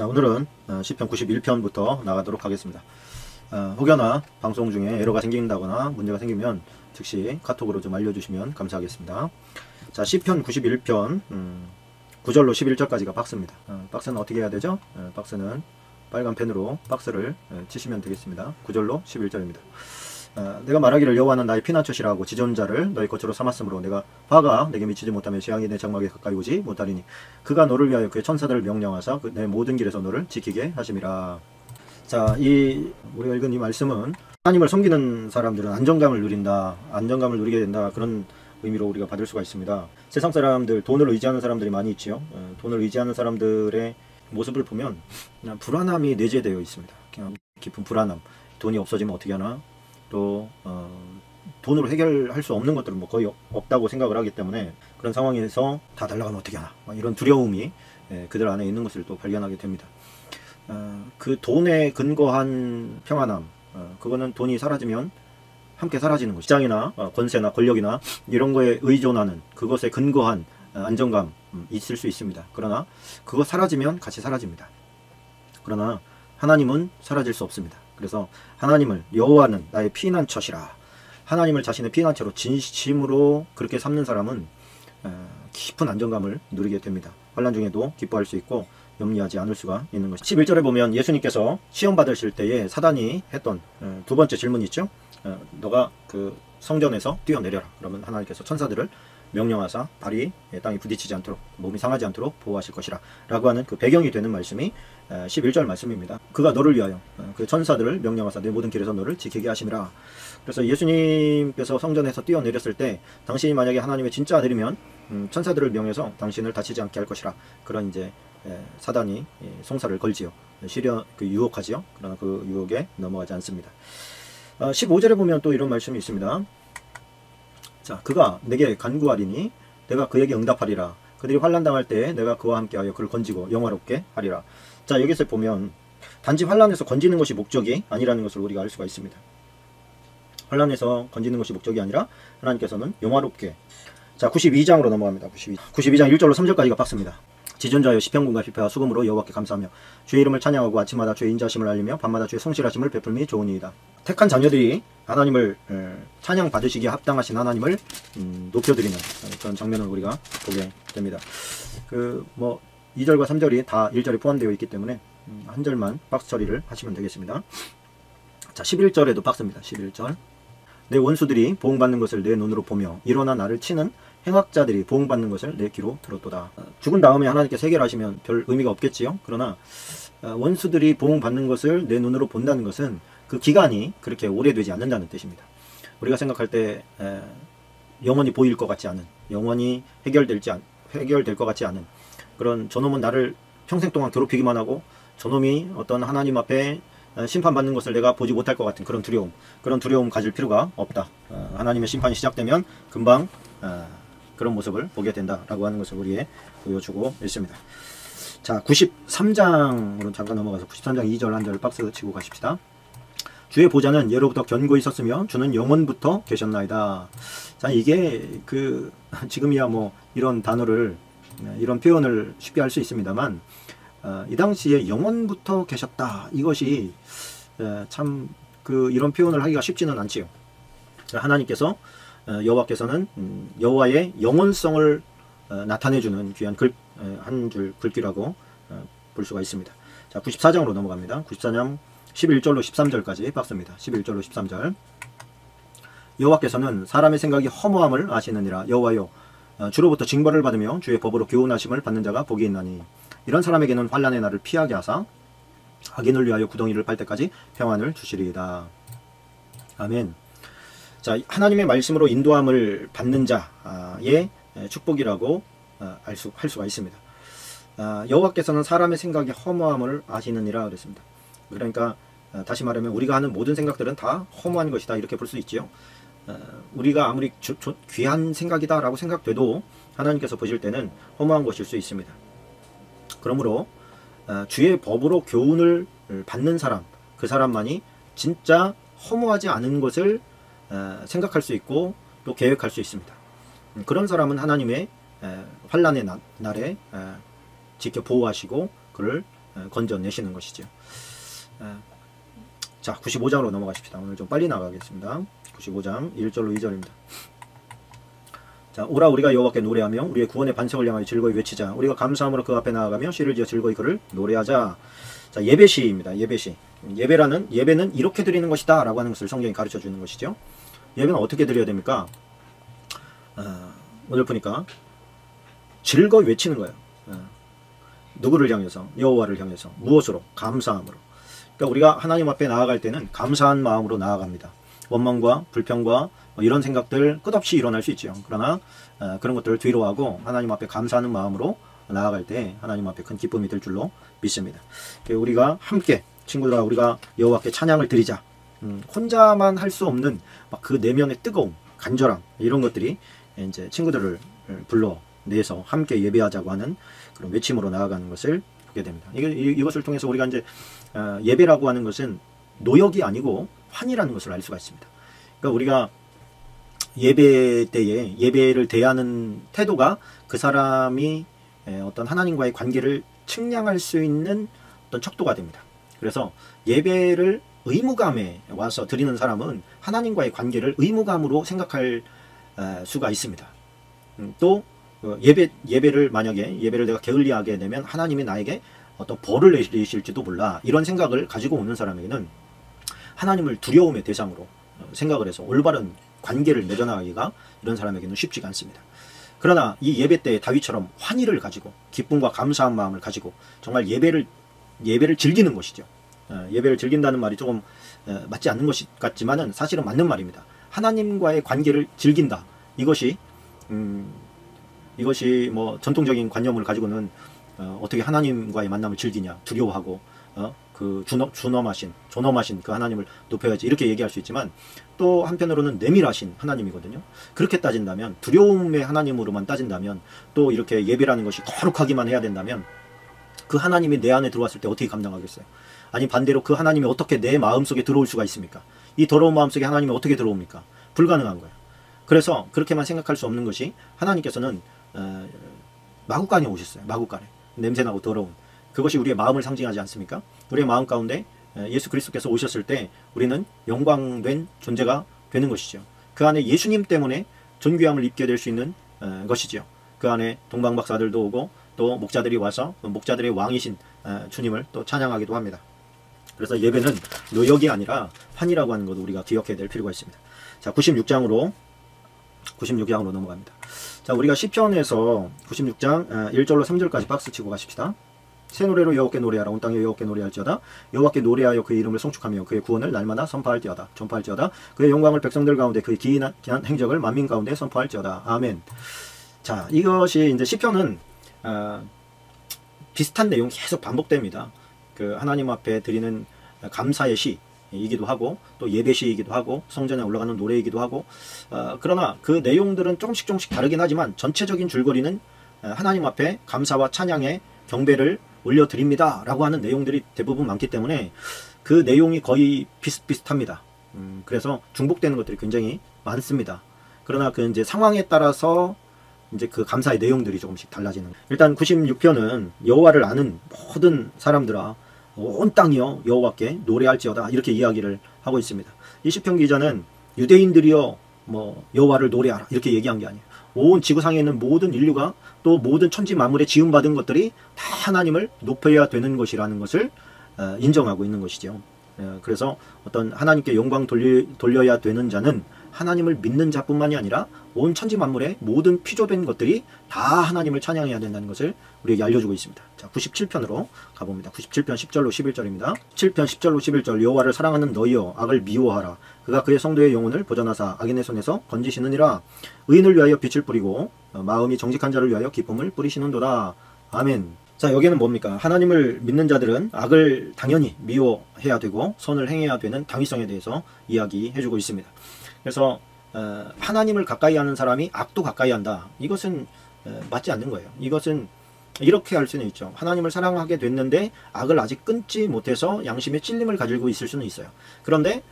자, 오늘은 시편 91편부터 나가도록 하겠습니다. 혹여나 방송 중에 에러가 생긴다거나 문제가 생기면 즉시 카톡으로 좀 알려주시면 감사하겠습니다. 자, 시편 91편 9절로 11절까지가 박스입니다. 박스는 어떻게 해야 되죠? 박스는 빨간 펜으로 박스를 치시면 되겠습니다. 9절로 11절입니다. 내가 말하기를 여호와는 나의 피난처시라고 지존자를 너의 거처로 삼았으므로 내가 화가 내게 미치지 못하며 재앙이 내 장막에 가까이 오지 못하리니 그가 너를 위하여 그의 천사들을 명령하사 내 모든 길에서 너를 지키게 하심이라. 자, 우리가 읽은 이 말씀은 하나님을 섬기는 사람들은 안정감을 누린다, 안정감을 누리게 된다, 그런 의미로 우리가 받을 수가 있습니다. 세상 사람들, 돈을 의지하는 사람들이 많이 있지요. 돈을 의지하는 사람들의 모습을 보면 그냥 불안함이 내재되어 있습니다. 그냥 깊은 불안함. 돈이 없어지면 어떻게 하나, 또 돈으로 해결할 수 없는 것들은 뭐 거의 없다고 생각을 하기 때문에 그런 상황에서 다 날아가면 어떻게 하나, 이런 두려움이 그들 안에 있는 것을 또 발견하게 됩니다. 그 돈에 근거한 평안함, 그거는 돈이 사라지면 함께 사라지는 것. 직장이나 권세나 권력이나 이런 거에 의존하는 그것에 근거한 안정감 있을 수 있습니다. 그러나 그거 사라지면 같이 사라집니다. 그러나 하나님은 사라질 수 없습니다. 그래서 하나님을, 여호와는 나의 피난처시라, 하나님을 자신의 피난처로 진심으로 그렇게 삼는 사람은 깊은 안정감을 누리게 됩니다. 환난 중에도 기뻐할 수 있고 염려하지 않을 수가 있는 것입니다. 11절에 보면 예수님께서 시험 받으실 때에 사단이 했던 두 번째 질문이 있죠. 너가 그 성전에서 뛰어내려라. 그러면 하나님께서 천사들을 명령하사 발이 땅에 부딪히지 않도록, 몸이 상하지 않도록 보호하실 것이라 라고 하는 그 배경이 되는 말씀이 11절 말씀입니다. 그가 너를 위하여 그 천사들을 명령하사 내 모든 길에서 너를 지키게 하심이라. 그래서 예수님께서 성전에서 뛰어내렸을 때 당신이 만약에 하나님의 진짜 아들이면 천사들을 명해서 당신을 다치지 않게 할 것이라, 그런 이제 사단이 송사를 걸지요. 유혹하지요. 그러나 그 유혹에 넘어가지 않습니다. 15절에 보면 또 이런 말씀이 있습니다. 자, 그가 내게 간구하리니 내가 그에게 응답하리라. 그들이 환난당할 때 내가 그와 함께하여 그를 건지고 영화롭게 하리라. 자, 여기서 보면 단지 환난에서 건지는 것이 목적이 아니라는 것을 우리가 알 수가 있습니다. 환난에서 건지는 것이 목적이 아니라 하나님께서는 영화롭게. 자, 92장으로 넘어갑니다. 92장 1절로 3절까지가 박스입니다. 지존자여 시편군과 피폐와 수금으로 여호와께 감사하며 주의 이름을 찬양하고 아침마다 주의 인자심을 알리며 밤마다 주의 성실하심을 베풀미 좋으니이다. 택한 자녀들이 하나님을 찬양 받으시기에 합당하신 하나님을 높여드리는 그런 장면을 우리가 보게 됩니다. 2절과 3절이 다 1절에 포함되어 있기 때문에 한 절만 박스 처리를 하시면 되겠습니다. 자, 11절에도 박스입니다. 11절. 내 원수들이 보응받는 것을 내 눈으로 보며 일어나 나를 치는 행악자들이 보응받는 것을 내 귀로 들었도다. 죽은 다음에 하나님께서 해결하시면 별 의미가 없겠지요. 그러나 원수들이 보응받는 것을 내 눈으로 본다는 것은 그 기간이 그렇게 오래되지 않는다는 뜻입니다. 우리가 생각할 때 영원히 보일 것 같지 않은, 영원히 해결될 것 같지 않은 그런, 저놈은 나를 평생 동안 괴롭히기만 하고 저놈이 어떤 하나님 앞에 심판받는 것을 내가 보지 못할 것 같은 그런 두려움 가질 필요가 없다. 하나님의 심판이 시작되면 금방 그런 모습을 보게 된다라고 하는 것을 우리에 보여주고 있습니다. 자, 93장으로 잠깐 넘어가서 93장 2절 한 절 박스 치고 가십시다. 주의 보좌는 예로부터 견고히 섰으며 주는 영원부터 계셨나이다. 자, 이게 지금이야 뭐 이런 단어를, 이런 표현을 쉽게 할 수 있습니다만 이 당시에 영원부터 계셨다, 이것이 참 이런 표현을 하기가 쉽지는 않지요. 하나님께서, 여호와께서는 여호와의 영원성을 나타내주는 귀한 한 줄 글귀라고 볼 수가 있습니다. 자, 94장으로 넘어갑니다. 94장 11절로 13절까지 박스입니다. 11절로 13절. 여호와께서는 사람의 생각이 허무함을 아시느니라. 여호와여, 주로부터 징벌을 받으며 주의 법으로 교훈하심을 받는 자가 복이 있나니 이런 사람에게는 환난의 날을 피하게 하사 악인을 위하여 구덩이를 팔 때까지 평안을 주시리이다. 아멘. 자, 하나님의 말씀으로 인도함을 받는 자의 축복이라고 할 수가 있습니다. 여호와께서는 사람의 생각이 허무함을 아시느니라 그랬습니다. 그러니까 다시 말하면 우리가 하는 모든 생각들은 다 허무한 것이다, 이렇게 볼 수 있지요. 우리가 아무리 귀한 생각이다 라고 생각돼도 하나님께서 보실 때는 허무한 것일 수 있습니다. 그러므로 주의 법으로 교훈을 받는 사람, 그 사람만이 진짜 허무하지 않은 것을 생각할 수 있고 또 계획할 수 있습니다. 그런 사람은 하나님의 환난의 날에 지켜 보호하시고 그를 건져내시는 것이죠. 자, 95장으로 넘어가십시다. 오늘 좀 빨리 나가겠습니다. 95장 1절로 2절입니다. 자, 오라 우리가 여호와께 노래하며 우리의 구원의 반석을 향하여 즐거이 외치자. 우리가 감사함으로 그 앞에 나아가며 시를 지어 즐거이 그를 노래하자. 자, 예배시입니다. 예배시. 예배는 이렇게 드리는 것이다 라고 하는 것을 성경이 가르쳐 주는 것이죠. 예배는 어떻게 드려야 됩니까? 오늘 보니까 즐거이 외치는 거예요. 누구를 향해서? 여호와를 향해서. 무엇으로? 감사함으로. 그러니까 우리가 하나님 앞에 나아갈 때는 감사한 마음으로 나아갑니다. 원망과 불평과 이런 생각들 끝없이 일어날 수 있죠. 그러나 그런 것들을 뒤로 하고 하나님 앞에 감사하는 마음으로 나아갈 때 하나님 앞에 큰 기쁨이 될 줄로 믿습니다. 우리가 함께 친구들아 우리가 여호와께 찬양을 드리자. 혼자만 할 수 없는 막 그 내면의 뜨거움, 간절함 이런 것들이 이제 친구들을 불러내서 함께 예배하자고 하는 그런 외침으로 나아가는 것을 보게 됩니다. 이것을 통해서 우리가 이제 예배라고 하는 것은 노역이 아니고 환이라는 것을 알 수가 있습니다. 그러니까 우리가 예배 때에 예배를 대하는 태도가 그 사람이 어떤 하나님과의 관계를 측량할 수 있는 어떤 척도가 됩니다. 그래서 예배를 의무감에 와서 드리는 사람은 하나님과의 관계를 의무감으로 생각할 수가 있습니다. 또 예배를 만약에 예배를 내가 게을리하게 되면 하나님이 나에게 어떤 벌을 내리실지도 몰라 이런 생각을 가지고 오는 사람에게는 하나님을 두려움의 대상으로 생각을 해서 올바른 관계를 맺어나가기가 이런 사람에게는 쉽지가 않습니다. 그러나 이 예배 때 다윗처럼 환희를 가지고 기쁨과 감사한 마음을 가지고 정말 예배를 즐기는 것이죠. 예배를 즐긴다는 말이 조금 맞지 않는 것 같지만은 사실은 맞는 말입니다. 하나님과의 관계를 즐긴다. 이것이 뭐 전통적인 관념을 가지고는 어떻게 하나님과의 만남을 즐기냐 두려워하고 그 존엄하신 그 하나님을 높여야지 이렇게 얘기할 수 있지만 또 한편으로는 내밀하신 하나님이거든요. 그렇게 따진다면 두려움의 하나님으로만 따진다면 또 이렇게 예배라는 것이 거룩하기만 해야 된다면 그 하나님이 내 안에 들어왔을 때 어떻게 감당하겠어요? 아니 반대로 그 하나님이 어떻게 내 마음속에 들어올 수가 있습니까? 이 더러운 마음속에 하나님이 어떻게 들어옵니까? 불가능한 거예요. 그래서 그렇게만 생각할 수 없는 것이 하나님께서는 마구간에 오셨어요. 마구간에 냄새나고 더러운 그것이 우리의 마음을 상징하지 않습니까? 우리의 마음 가운데 예수 그리스도께서 오셨을 때 우리는 영광된 존재가 되는 것이죠. 그 안에 예수님 때문에 존귀함을 입게 될 수 있는 것이죠. 그 안에 동방박사들도 오고 또 목자들이 와서 목자들의 왕이신 주님을 또 찬양하기도 합니다. 그래서 예배는 노역이 아니라 환이라고 하는 것도 우리가 기억해야 될 필요가 있습니다. 자, 96장으로 넘어갑니다. 자, 우리가 시편에서 96장 1절로 3절까지 박스 치고 가십시다. 새 노래로 여호와께 노래하라. 온 땅에 여호와께 노래할지어다. 여호와께 노래하여 그의 이름을 송축하며 그의 구원을 날마다 전파할지어다. 그의 영광을 백성들 가운데 그의 기이한 행적을 만민 가운데 선포할지어다. 아멘. 자, 이것이 이제 시편은 비슷한 내용이 계속 반복됩니다. 그 하나님 앞에 드리는 감사의 시이기도 하고 또 예배시이기도 하고 성전에 올라가는 노래이기도 하고 그러나 그 내용들은 조금씩 다르긴 하지만 전체적인 줄거리는 하나님 앞에 감사와 찬양의 경배를 올려드립니다 라고 하는 내용들이 대부분 많기 때문에 그 내용이 거의 비슷비슷합니다. 그래서 중복되는 것들이 굉장히 많습니다. 그러나 그 이제 상황에 따라서 이제 그 감사의 내용들이 조금씩 달라지는. 일단 96편은 여호와를 아는 모든 사람들아 온 땅이여 여호와께 노래할지어다 이렇게 이야기를 하고 있습니다. 이 시편 기자는 유대인들이여 뭐 여호와를 노래하라 이렇게 얘기한 게 아니에요. 온 지구상에 있는 모든 인류가 또 모든 천지 만물에 지음받은 것들이 다 하나님을 높여야 되는 것이라는 것을 인정하고 있는 것이죠. 그래서 어떤 하나님께 영광 돌려야 되는 자는 하나님을 믿는 자뿐만이 아니라 온 천지 만물의 모든 피조된 것들이 다 하나님을 찬양해야 된다는 것을 우리에게 알려주고 있습니다. 자, 97편으로 가봅니다. 97편 10절로 11절입니다. 7편 10절로 11절 여호와를 사랑하는 너희여 악을 미워하라. 그가 그의 성도의 영혼을 보전하사 악인의 손에서 건지시느니라. 의인을 위하여 빛을 뿌리고 마음이 정직한 자를 위하여 기쁨을 뿌리시는도다. 아멘. 자, 여기는 뭡니까? 하나님을 믿는 자들은 악을 당연히 미워해야 되고 선을 행해야 되는 당위성에 대해서 이야기해주고 있습니다. 그래서 하나님을 가까이 하는 사람이 악도 가까이 한다. 이것은 맞지 않는 거예요. 이것은 이렇게 할 수는 있죠. 하나님을 사랑하게 됐는데 악을 아직 끊지 못해서 양심의 찔림을 가지고 있을 수는 있어요. 그런데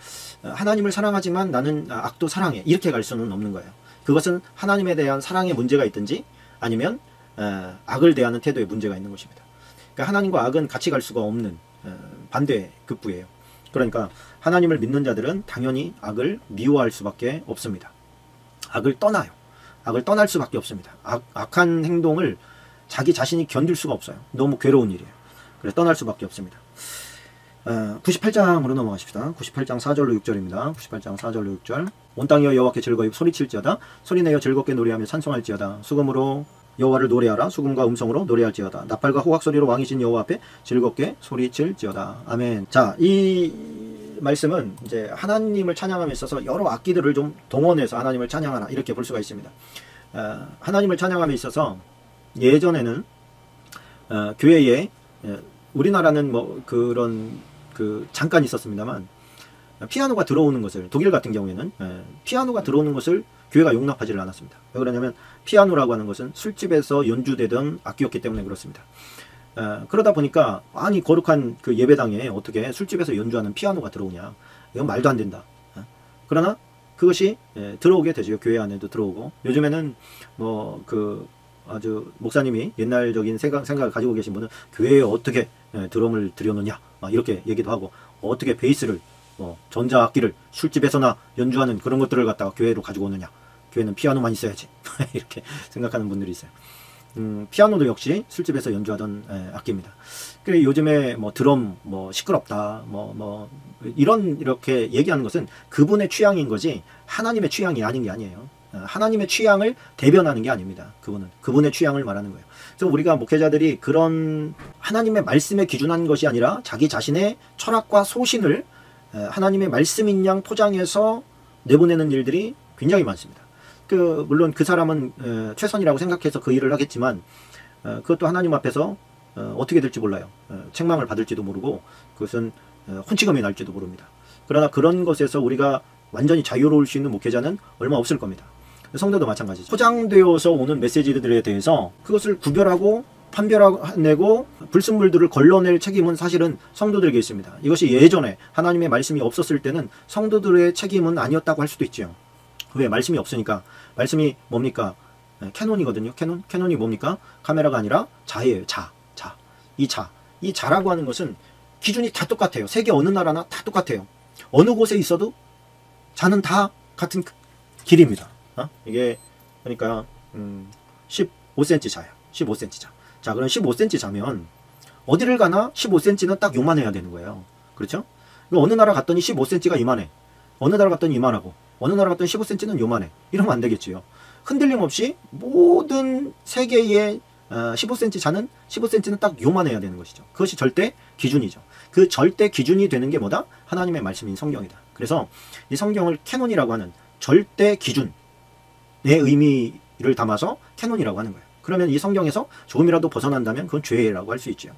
하나님을 사랑하지만 나는 악도 사랑해. 이렇게 갈 수는 없는 거예요. 그것은 하나님에 대한 사랑의 문제가 있든지 아니면 악을 대하는 태도에 문제가 있는 것입니다. 그러니까 하나님과 악은 같이 갈 수가 없는 반대 급부예요. 그러니까 하나님을 믿는 자들은 당연히 악을 미워할 수밖에 없습니다. 악을 떠나요. 악을 떠날 수밖에 없습니다. 악한 행동을 자기 자신이 견딜 수가 없어요. 너무 괴로운 일이에요. 그래서 떠날 수밖에 없습니다. 98장으로 넘어가십시다. 98장 4절로 6절입니다. 98장 4절로 6절. 온 땅이여 여호와께 즐거이 소리칠지어다. 소리내어 즐겁게 노래하며 찬송할지어다. 수금으로 여호와를 노래하라. 수금과 음성으로 노래할지어다. 나팔과 호각 소리로 왕이신 여호와 앞에 즐겁게 소리칠지어다. 아멘. 자, 이 말씀은 이제 하나님을 찬양함에 있어서 여러 악기들을 좀 동원해서 하나님을 찬양하라 이렇게 볼 수가 있습니다. 하나님을 찬양함에 있어서 예전에는 교회에 우리나라는 뭐 그런 잠깐 있었습니다만 피아노가 들어오는 것을, 독일 같은 경우에는 피아노가 들어오는 것을 교회가 용납하지를 않았습니다. 왜 그러냐면 피아노라고 하는 것은 술집에서 연주되던 악기였기 때문에 그렇습니다. 그러다 보니까 아니 거룩한 그 예배당에 어떻게 술집에서 연주하는 피아노가 들어오냐, 이건 말도 안 된다. 그러나 그것이 들어오게 되죠. 교회 안에도 들어오고, 요즘에는 뭐 아주 목사님이 옛날적인 생각을 가지고 계신 분은 교회에 어떻게 드럼을 들여놓냐 이렇게 얘기도 하고, 어떻게 베이스를 전자악기를 술집에서나 연주하는 그런 것들을 갖다가 교회로 가지고 오느냐, 교회는 피아노만 있어야지 이렇게 생각하는 분들이 있어요. 피아노도 역시 술집에서 연주하던 악기입니다. 그래 요즘에 뭐 드럼 시끄럽다 이렇게 얘기하는 것은 그분의 취향인 거지 하나님의 취향이 아닌 게 아니에요. 하나님의 취향을 대변하는 게 아닙니다. 그분의 취향을 말하는 거예요. 그래서 우리가 목회자들이 그런 하나님의 말씀에 기준한 것이 아니라 자기 자신의 철학과 소신을 하나님의 말씀인 양 포장해서 내보내는 일들이 굉장히 많습니다. 물론 그 사람은 최선이라고 생각해서 그 일을 하겠지만 그것도 하나님 앞에서 어떻게 될지 몰라요. 책망을 받을지도 모르고 그것은 혼치감이 날지도 모릅니다. 그러나 그런 것에서 우리가 완전히 자유로울 수 있는 목회자는 얼마 없을 겁니다. 성도도 마찬가지죠. 포장되어서 오는 메시지들에 대해서 그것을 구별하고 판별하고 불순물들을 걸러낼 책임은 사실은 성도들에게 있습니다. 이것이 예전에 하나님의 말씀이 없었을 때는 성도들의 책임은 아니었다고 할 수도 있죠. 왜? 말씀이 없으니까. 말씀이 뭡니까? 캐논이거든요. 캐논이 뭡니까? 카메라가 아니라 자예요. 이 자라고 하는 것은 기준이 다 똑같아요. 세계 어느 나라나 다 똑같아요. 어느 곳에 있어도 자는 다 같은 길입니다. 이게 그러니까 15cm 자야. 15cm 자. 자, 그럼 15cm 자면 어디를 가나 15cm는 딱 요만해야 되는 거예요. 그렇죠? 어느 나라 갔더니 15cm가 이만해. 어느 나라 갔더니 이만하고 어느 나라 갔더니 15cm는 요만해. 이러면 안 되겠지요. 흔들림 없이 모든 세계의 15cm 자는 15cm는 딱 요만해야 되는 것이죠. 그것이 절대 기준이죠. 그 절대 기준이 되는 게 뭐다? 하나님의 말씀인 성경이다. 그래서 이 성경을 캐논이라고 하는 절대 기준의 의미를 담아서 캐논이라고 하는 거예요. 그러면 이 성경에서 조금이라도 벗어난다면 그건 죄라고 할 수 있죠.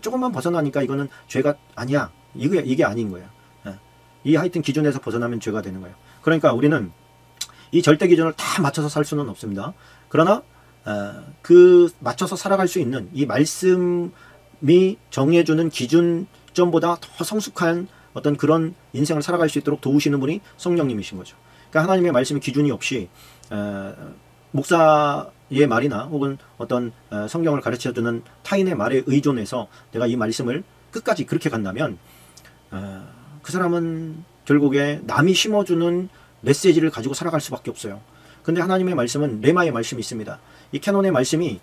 조금만 벗어나니까 이거는 죄가 아니야. 이게 아닌 거예요. 이 하여튼 기준에서 벗어나면 죄가 되는 거예요. 그러니까 우리는 이 절대 기준을 다 맞춰서 살 수는 없습니다. 그러나 그 맞춰서 살아갈 수 있는 이 말씀이 정해주는 기준점보다 더 성숙한 어떤 그런 인생을 살아갈 수 있도록 도우시는 분이 성령님이신 거죠. 그러니까 하나님의 말씀의 기준이 없이 목사의 말이나 혹은 어떤 성경을 가르쳐주는 타인의 말에 의존해서 내가 이 말씀을 끝까지 그렇게 간다면 그 사람은 결국에 남이 심어주는 메시지를 가지고 살아갈 수밖에 없어요. 근데 하나님의 말씀은 레마의 말씀이 있습니다. 이 캐논의 말씀이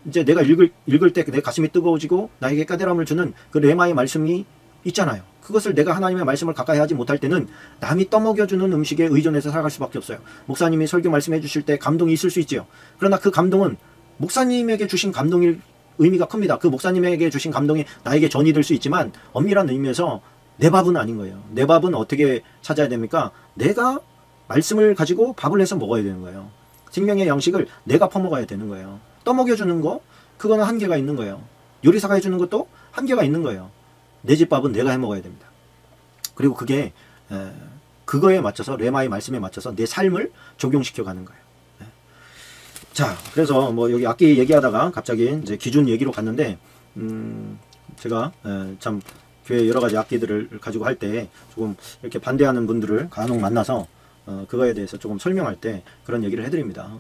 이제 내가 읽을 때 내 가슴이 뜨거워지고 나에게 까대람을 주는 그 레마의 말씀이 있잖아요. 그것을 내가 하나님의 말씀을 가까이 하지 못할 때는 남이 떠먹여주는 음식에 의존해서 살아갈 수밖에 없어요. 목사님이 설교 말씀해 주실 때 감동이 있을 수 있지요. 그러나 그 감동은 목사님에게 주신 감동일 의미가 큽니다. 그 목사님에게 주신 감동이 나에게 전이 될 수 있지만 엄밀한 의미에서 내 밥은 아닌 거예요. 내 밥은 어떻게 찾아야 됩니까? 내가 말씀을 가지고 밥을 해서 먹어야 되는 거예요. 생명의 양식을 내가 퍼먹어야 되는 거예요. 떠먹여주는 거, 그거는 한계가 있는 거예요. 요리사가 해주는 것도 한계가 있는 거예요. 내 집 밥은 내가 해먹어야 됩니다. 그리고 그거에 맞춰서, 레마의 말씀에 맞춰서 내 삶을 적용시켜 가는 거예요. 자, 그래서 뭐 여기 악기 얘기하다가 갑자기 이제 기준 얘기로 갔는데, 제가 참 교회 여러 가지 악기들을 가지고 할 때 조금 이렇게 반대하는 분들을 간혹 만나서 그거에 대해서 조금 설명할 때 그런 얘기를 해드립니다.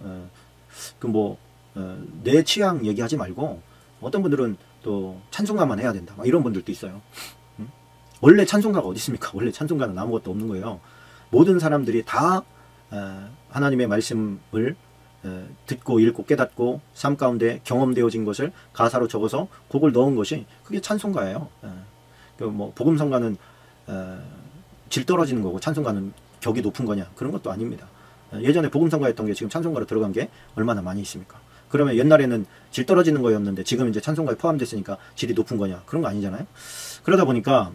내 취향 얘기하지 말고, 어떤 분들은 또 찬송가만 해야 된다, 막 이런 분들도 있어요. 원래 찬송가가 어디 있습니까? 원래 찬송가는 아무것도 없는 거예요. 모든 사람들이 다 하나님의 말씀을 듣고 읽고 깨닫고 삶 가운데 경험되어진 것을 가사로 적어서 곡을 넣은 것이 그게 찬송가예요. 뭐 복음성가는 질 떨어지는 거고 찬송가는 격이 높은 거냐, 그런 것도 아닙니다. 예전에 복음성가 했던 게 지금 찬송가로 들어간 게 얼마나 많이 있습니까? 그러면 옛날에는 질 떨어지는 거였는데 지금 이제 찬송가에 포함됐으니까 질이 높은 거냐, 그런 거 아니잖아요. 그러다 보니까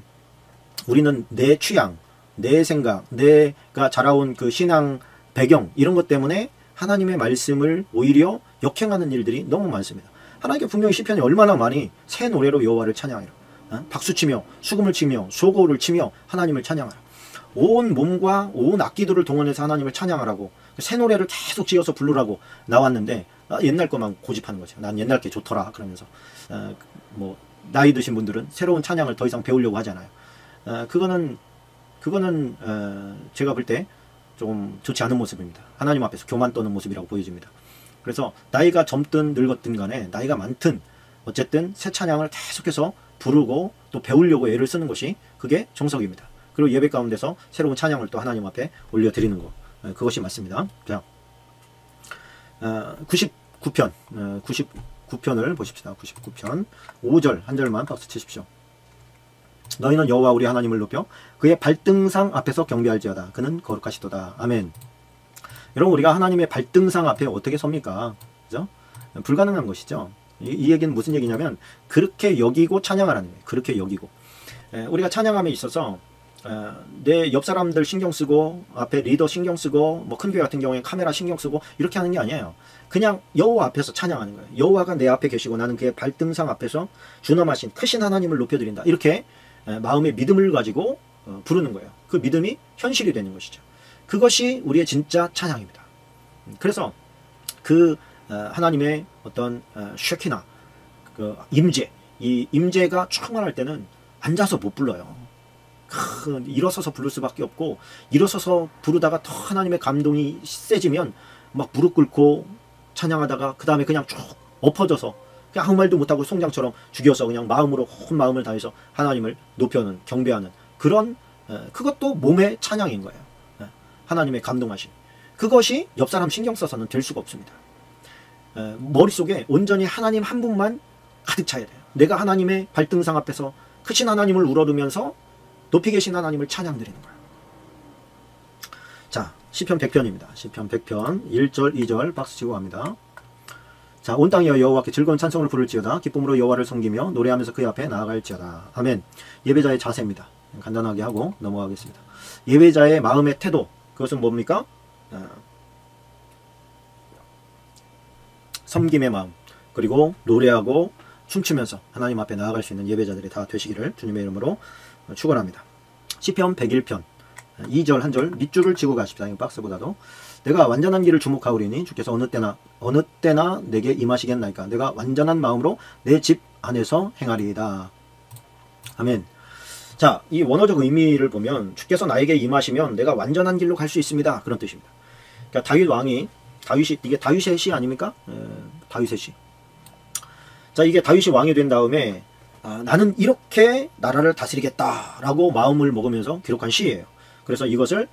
우리는 내 취향, 내 생각, 내가 자라온 그 신앙 배경, 이런 것 때문에 하나님의 말씀을 오히려 역행하는 일들이 너무 많습니다. 하나님께 분명히 시편이 얼마나 많이 새 노래로 여호와를 찬양하라, 박수치며 수금을 치며 소고를 치며 하나님을 찬양하라, 온 몸과 온 악기들을 동원해서 하나님을 찬양하라고 새 노래를 계속 지어서 부르라고 나왔는데 옛날 것만 고집하는 거죠. 난 옛날 게 좋더라 그러면서 뭐 나이 드신 분들은 새로운 찬양을 더 이상 배우려고 하잖아요. 그거는 제가 볼 때 좀 좋지 않은 모습입니다. 하나님 앞에서 교만 떠는 모습이라고 보여집니다. 그래서 나이가 젊든 늙었든 간에, 나이가 많든 어쨌든 새 찬양을 계속해서 부르고 또 배우려고 애를 쓰는 것이 그게 정석입니다. 그리고 예배 가운데서 새로운 찬양을 또 하나님 앞에 올려드리는 것, 그것이 맞습니다. 자, 99편 99편을 보십시다. 99편 5절 한 절만 박수 치십시오. 너희는 여호와 우리 하나님을 높여 그의 발등상 앞에서 경배할지어다. 그는 거룩하시도다. 아멘. 여러분, 우리가 하나님의 발등상 앞에 어떻게 섭니까? 그죠? 불가능한 것이죠. 이 얘기는 무슨 얘기냐면 그렇게 여기고 찬양하라는 거예요. 그렇게 여기고. 우리가 찬양함에 있어서 내 옆 사람들 신경 쓰고 앞에 리더 신경 쓰고 뭐 큰 교회 같은 경우에 카메라 신경 쓰고 이렇게 하는 게 아니에요. 그냥 여호와 앞에서 찬양하는 거예요. 여호와가 내 앞에 계시고 나는 그의 발등상 앞에서 준엄하신 크신 하나님을 높여드린다. 이렇게 마음의 믿음을 가지고 부르는 거예요. 그 믿음이 현실이 되는 것이죠. 그것이 우리의 진짜 찬양입니다. 그래서 그 하나님의 어떤 쉐키나 그 임재, 이 임재가 충만할 때는 앉아서 못 불러요. 일어서서 부를 수밖에 없고, 일어서서 부르다가 더 하나님의 감동이 세지면 막 무릎 꿇고 찬양하다가 그 다음에 그냥 쭉 엎어져서 그냥 아무 말도 못하고 송장처럼 죽여서 그냥 마음으로 온 마음을 다해서 하나님을 높여는 경배하는 그런 그것도 몸의 찬양인 거예요. 하나님의 감동하심. 그것이 옆 사람 신경 써서는 될 수가 없습니다. 머릿속에 온전히 하나님 한 분만 가득 차야 돼요. 내가 하나님의 발등상 앞에서 크신 하나님을 우러르면서 높이 계신 하나님을 찬양 드리는 거예요. 자, 시편 100편입니다. 시편 100편 1절 2절 박수치고 갑니다. 자, 온 땅이여 여호와께 즐거운 찬송을 부를지어다. 기쁨으로 여호와를 섬기며 노래하면서 그의 앞에 나아갈지어다. 아멘. 예배자의 자세입니다. 간단하게 하고 넘어가겠습니다. 예배자의 마음의 태도, 그것은 뭡니까? 섬김의 마음, 그리고 노래하고 춤추면서 하나님 앞에 나아갈 수 있는 예배자들이 다 되시기를 주님의 이름으로 축원합니다. 시편 101편 2절 한 절 밑줄을 치고 가십시다. 이 박스보다도 내가 완전한 길을 주목하오리니 주께서 어느 때나 내게 임하시겠나이까. 내가 완전한 마음으로 내 집 안에서 행하리이다. 아멘. 자, 이 원어적 의미를 보면 주께서 나에게 임하시면 내가 완전한 길로 갈 수 있습니다. 그런 뜻입니다. 그러니까 이게 다윗의 시 아닙니까? 다윗의 시. 자, 이게 다윗이 왕이 된 다음에 나는 이렇게 나라를 다스리겠다라고 마음을 먹으면서 기록한 시예요. 그래서 이것을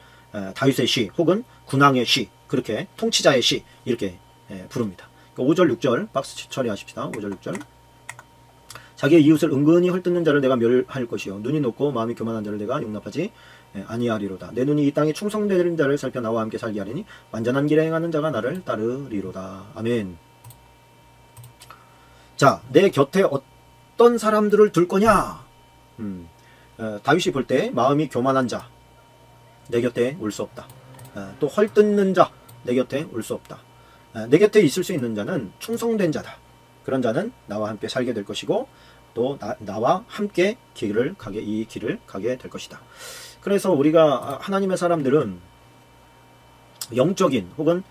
다윗의 시 혹은 군왕의 시, 그렇게 통치자의 시 이렇게 부릅니다. 그러니까 5절 6절 박스 처리하십시다. 5절 6절. 자기의 이웃을 은근히 헐뜯는 자를 내가 멸할 것이요 눈이 높고 마음이 교만한 자를 내가 용납하지 아니하리로다. 내 눈이 이 땅에 충성되는 자를 살펴 나와 함께 살게 하리니 완전한 길에 행하는 자가 나를 따르리로다. 아멘. 자, 내 곁에 어떤 사람들을 둘 거냐? 다윗이 볼 때 마음이 교만한 자 내 곁에 올 수 없다. 또 헐뜯는 자 내 곁에 올 수 없다. 내 곁에 있을 수 있는 자는 충성된 자다. 그런 자는 나와 함께 살게 될 것이고 또 나와 함께 이 길을 가게 될 것이다. 그래서 우리가 하나님의 사람들은 영적인 혹은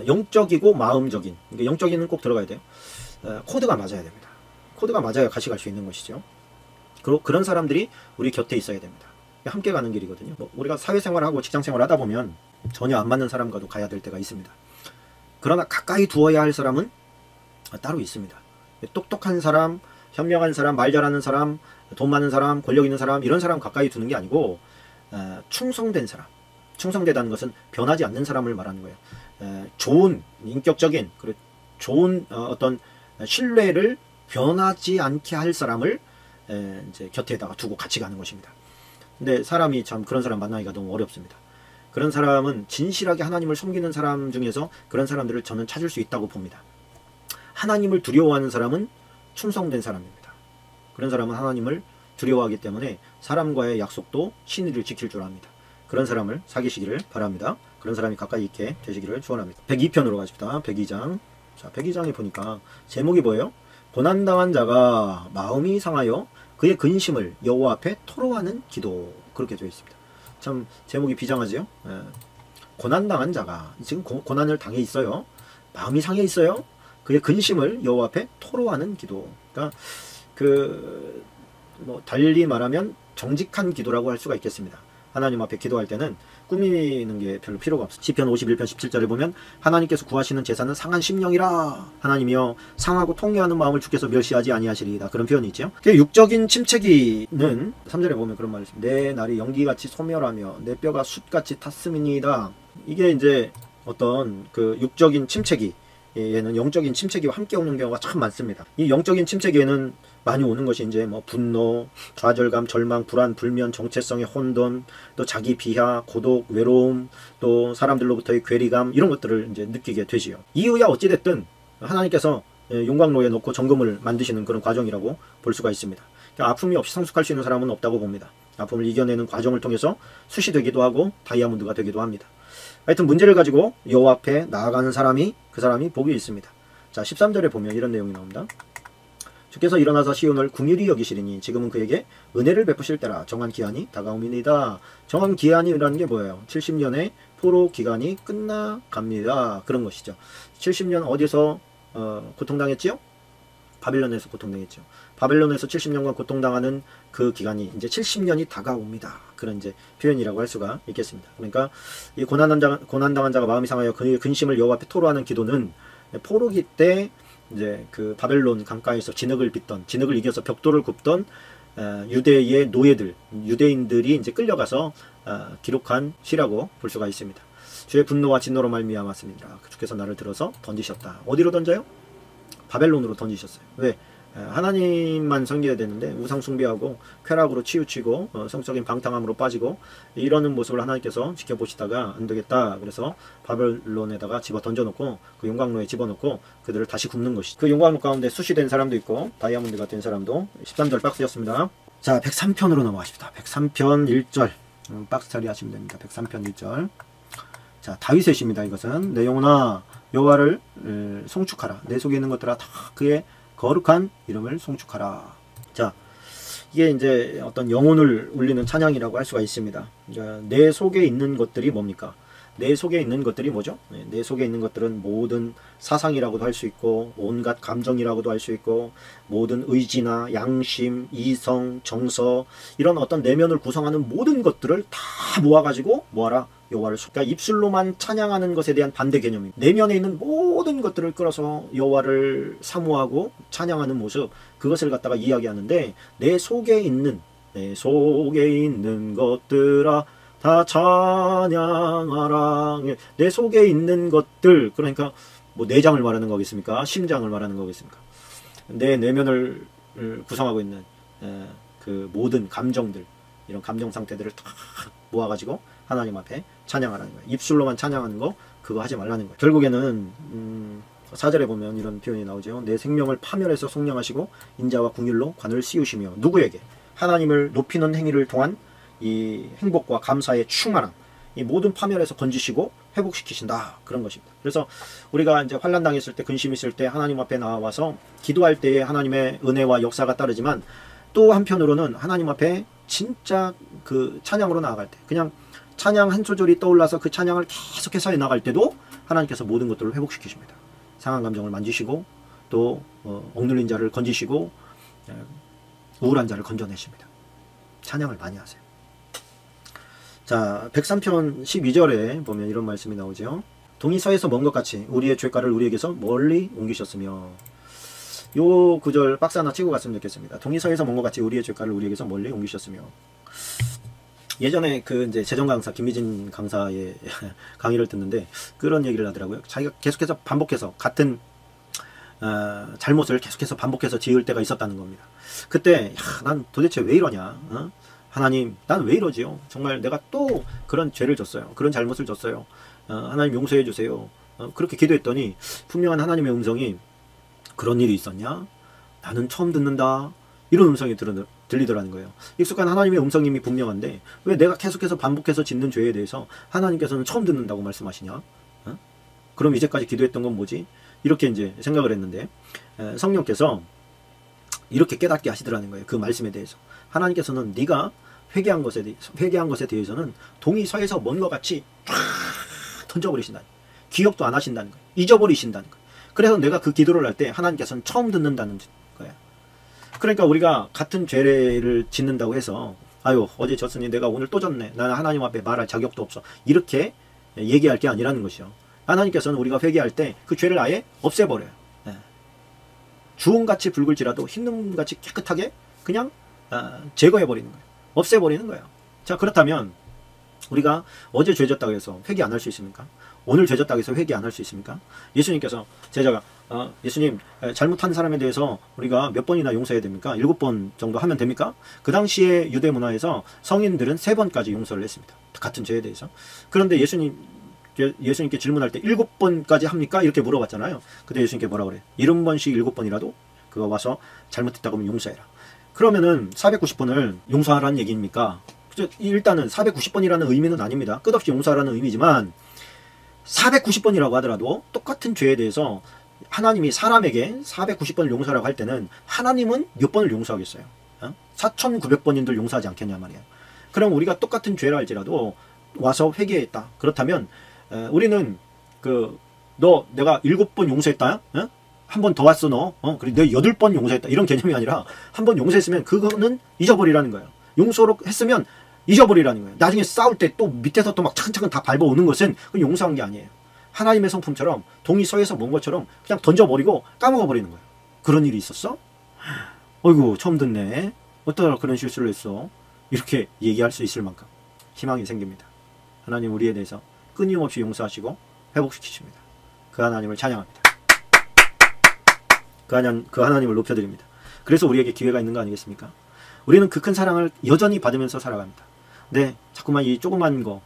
영적이고 마음적인, 그러니까 영적인은 꼭 들어가야 돼요. 코드가 맞아야 됩니다. 코드가 맞아야 같이 갈 수 있는 것이죠. 그런 사람들이 우리 곁에 있어야 됩니다. 함께 가는 길이거든요. 우리가 사회생활하고 직장생활 하다 보면 전혀 안 맞는 사람과도 가야 될 때가 있습니다. 그러나 가까이 두어야 할 사람은 따로 있습니다. 똑똑한 사람, 현명한 사람, 말 잘하는 사람, 돈 많은 사람, 권력 있는 사람, 이런 사람 가까이 두는 게 아니고 충성된 사람. 충성되다는 것은 변하지 않는 사람을 말하는 거예요. 좋은 인격적인, 그리고 좋은 어떤 신뢰를 변하지 않게 할 사람을 이제 곁에다가 두고 같이 가는 것입니다. 근데 사람이 참 그런 사람 만나기가 너무 어렵습니다. 그런 사람은 진실하게 하나님을 섬기는 사람 중에서 그런 사람들을 저는 찾을 수 있다고 봅니다. 하나님을 두려워하는 사람은 충성된 사람입니다. 그런 사람은 하나님을 두려워하기 때문에 사람과의 약속도 신의를 지킬 줄 압니다. 그런 사람을 사귀시기를 바랍니다. 그런 사람이 가까이 있게 되시기를 축원합니다. 102편으로 가십시다. 102장. 자, 102장에 보니까 제목이 뭐예요? 고난당한 자가 마음이 상하여 그의 근심을 여호와 앞에 토로하는 기도. 그렇게 되어 있습니다. 참 제목이 비장하지요? 고난당한 자가 지금 고난을 당해 있어요. 마음이 상해 있어요. 그의 근심을 여호와 앞에 토로하는 기도. 그러니까 뭐 달리 말하면 정직한 기도라고 할 수가 있겠습니다. 하나님 앞에 기도할 때는 꾸미는 게 별로 필요가 없어요. 시편 51편 17절에 보면 하나님께서 구하시는 제사는 상한 심령이라. 하나님이여 상하고 통회하는 마음을 주께서 멸시하지 아니하시리이다. 그런 표현이 있죠. 육적인 침체기는 3절에 보면 그런 말이 있습니다. 내 날이 연기같이 소멸하며 내 뼈가 숯같이 탔음이니이다. 이게 이제 어떤 그 육적인 침체기, 얘는 영적인 침체기와 함께 오는 경우가 참 많습니다. 이 영적인 침체기에는 많이 오는 것이 이제 뭐 분노, 좌절감, 절망, 불안, 불면, 정체성의 혼돈, 또 자기 비하, 고독, 외로움, 또 사람들로부터의 괴리감, 이런 것들을 이제 느끼게 되지요. 이유야 어찌됐든 하나님께서 용광로에 놓고 정금을 만드시는 그런 과정이라고 볼 수가 있습니다. 그러니까 아픔이 없이 성숙할 수 있는 사람은 없다고 봅니다. 아픔을 이겨내는 과정을 통해서 숯이 되기도 하고 다이아몬드가 되기도 합니다. 하여튼 문제를 가지고 여호와 앞에 나아가는 사람이, 그 사람이 복이 있습니다. 자, 13절에 보면 이런 내용이 나옵니다. 주께서 일어나서 시온을 긍휼히 여기시리니 지금은 그에게 은혜를 베푸실 때라. 정한 기한이 다가옵니다. 정한 기한이라는 게 뭐예요? 70년의 포로 기간이 끝나갑니다. 그런 것이죠. 70년 어디서 고통당했지요? 바벨론에서 고통당했죠. 바벨론에서 70년간 고통당하는 그 기간이 이제 70년이 다가옵니다. 그런 이제 표현이라고 할 수가 있겠습니다. 그러니까 이 고난당한 자가 마음이 상하여 그의 근심을 여호와 앞에 토로하는 기도는 포로기 때 이제 그 바벨론 강가에서 진흙을 빚던, 진흙을 이겨서 벽돌을 굽던 유대의 노예들, 유대인들이 이제 끌려가서 기록한 시라고 볼 수가 있습니다. 주의 분노와 진노로 말미암았습니다. 주께서 나를 들어서 던지셨다. 어디로 던져요? 바벨론으로 던지셨어요. 왜? 하나님만 섬겨야 되는데 우상 숭배하고 쾌락으로 치우치고 성적인 방탕함으로 빠지고 이러는 모습을 하나님께서 지켜보시다가 안 되겠다. 그래서 바벨론에다가 집어 던져놓고 그 용광로에 집어넣고 그들을 다시 굽는 것이죠. 그 용광로 가운데 숯이 된 사람도 있고 다이아몬드가 된 사람도. 13절 박스였습니다. 자, 103편으로 넘어가십니다. 103편 1절 박스 처리하시면 됩니다. 103편 1절. 자, 다윗의 시입니다. 이것은 내 영혼아 여호와를 송축하라. 내 속에 있는 것들아 다 그의 거룩한 이름을 송축하라. 자, 이게 이제 어떤 영혼을 울리는 찬양이라고 할 수가 있습니다. 그러니까 내 속에 있는 것들이 뭡니까? 내 속에 있는 것들이 뭐죠? 내 속에 있는 것들은 모든 사상이라고도 할 수 있고 온갖 감정이라고도 할 수 있고 모든 의지나 양심, 이성, 정서 이런 어떤 내면을 구성하는 모든 것들을 다 모아가지고 뭐하라? 여호와를 그러니까 입술로만 찬양하는 것에 대한 반대 개념입니다. 내면에 있는 모든 것들을 끌어서 여호와를 사모하고 찬양하는 모습, 그것을 갖다가 이야기하는데 내 속에 있는 것들아 다 찬양하라. 내 속에 있는 것들, 그러니까 뭐 내장을 말하는 거겠습니까? 심장을 말하는 거겠습니까? 내 내면을 구성하고 있는 그 모든 감정들, 이런 감정 상태들을 다 모아가지고 하나님 앞에 찬양하라는 거예요. 입술로만 찬양하는 거, 그거 하지 말라는 거예요. 결국에는 4절에 보면 이런 표현이 나오죠. 내 생명을 파멸해서 속량하시고 인자와 긍휼로 관을 씌우시며. 누구에게? 하나님을 높이는 행위를 통한 이 행복과 감사의 충만함, 이 모든 파멸에서 건지시고 회복시키신다. 그런 것입니다. 그래서 우리가 이제 환난 당했을 때, 근심 있을 때 하나님 앞에 나와서 기도할 때에 하나님의 은혜와 역사가 따르지만 또 한편으로는 하나님 앞에 진짜 그 찬양으로 나아갈 때, 그냥 찬양 한 소절이 떠올라서 그 찬양을 계속해서 해나갈 때도 하나님께서 모든 것들을 회복시키십니다. 상한 감정을 만지시고 또 억눌린 자를 건지시고 우울한 자를 건져내십니다. 찬양을 많이 하세요. 자, 103편 12절에 보면 이런 말씀이 나오죠. 동이 서에서 먼 것 같이 우리의 죄가를 우리에게서 멀리 옮기셨으며. 요 구절 박스 하나 치고 갔으면 좋겠습니다. 동이 서에서 먼 것 같이 우리의 죄가를 우리에게서 멀리 옮기셨으며. 예전에 그 이제 재정 강사 김미진 강사의 강의를 듣는데 그런 얘기를 하더라고요. 자기가 계속해서 반복해서 같은 잘못을 계속해서 반복해서 지을 때가 있었다는 겁니다. 그때 난 도대체 왜 이러냐? 하나님, 난 왜 이러지요? 정말 내가 또 그런 죄를 졌어요. 그런 잘못을 졌어요. 하나님 용서해 주세요. 그렇게 기도했더니 분명한 하나님의 음성이 그런 일이 있었냐? 나는 처음 듣는다. 이런 음성이 들리더라는 거예요. 익숙한 하나님의 음성임이 분명한데 왜 내가 계속해서 반복해서 짓는 죄에 대해서 하나님께서는 처음 듣는다고 말씀하시냐? 그럼 이제까지 기도했던 건 뭐지? 이렇게 이제 생각을 했는데 성령께서 이렇게 깨닫게 하시더라는 거예요. 그 말씀에 대해서. 하나님께서는 네가 회개한 것에 대해서는 동이 서에서 먼 것 같이 쫙 던져버리신다. 기억도 안 하신다는 거예요. 잊어버리신다는 거예요. 그래서 내가 그 기도를 할 때 하나님께서는 처음 듣는다는 거예요. 그러니까 우리가 같은 죄를 짓는다고 해서 아유 어제 졌으니 내가 오늘 또 졌네. 나는 하나님 앞에 말할 자격도 없어. 이렇게 얘기할 게 아니라는 것이요. 하나님께서는 우리가 회개할 때 그 죄를 아예 없애버려요. 주홍같이 붉을지라도 흰눈같이 깨끗하게 그냥 제거해버리는 거예요. 없애버리는 거예요. 자, 그렇다면 우리가 어제 죄졌다고 해서 회개 안 할 수 있습니까? 오늘 죄졌다고 해서 회개 안 할 수 있습니까? 예수님께서 제자가 예수님 잘못한 사람에 대해서 우리가 몇 번이나 용서해야 됩니까? 7번 정도 하면 됩니까? 그 당시에 유대 문화에서 성인들은 3번까지 용서를 했습니다. 같은 죄에 대해서. 그런데 예수님께 질문할 때 7번까지 합니까? 이렇게 물어봤잖아요. 근데 예수님께 뭐라 그래요? 70번씩 7번이라도 그거 와서 잘못했다고 하면 용서해라. 그러면은 490번을 용서하라는 얘기입니까? 일단은 490번이라는 의미는 아닙니다. 끝없이 용서하라는 의미지만 490번이라고 하더라도 똑같은 죄에 대해서 하나님이 사람에게 490번을 용서하라고 할 때는 하나님은 몇 번을 용서하겠어요? 4900번인들 용서하지 않겠냐 말이에요. 그럼 우리가 똑같은 죄라 할지라도 와서 회개했다. 그렇다면 우리는 내가 7번 용서했다. 한 번 더 왔어 너. 그리고 내가 8번 용서했다. 이런 개념이 아니라 한 번 용서했으면 그거는 잊어버리라는 거예요. 용서로 했으면 잊어버리라는 거예요. 나중에 싸울 때 또 밑에서 또 막 차근차근 다 밟아오는 것은 그건 용서한 게 아니에요. 하나님의 성품처럼 동이 서에서 먼 것처럼 그냥 던져버리고 까먹어버리는 거예요. 그런 일이 있었어? 어이구 처음 듣네. 어떠다 그런 실수를 했어. 이렇게 얘기할 수 있을 만큼 희망이 생깁니다. 하나님 우리에 대해서 끊임없이 용서하시고 회복시키십니다. 그 하나님을 찬양합니다. 그 하나님을 높여드립니다. 그래서 우리에게 기회가 있는 거 아니겠습니까? 우리는 그 큰 사랑을 여전히 받으면서 살아갑니다. 근데 자꾸만 이 조그만 거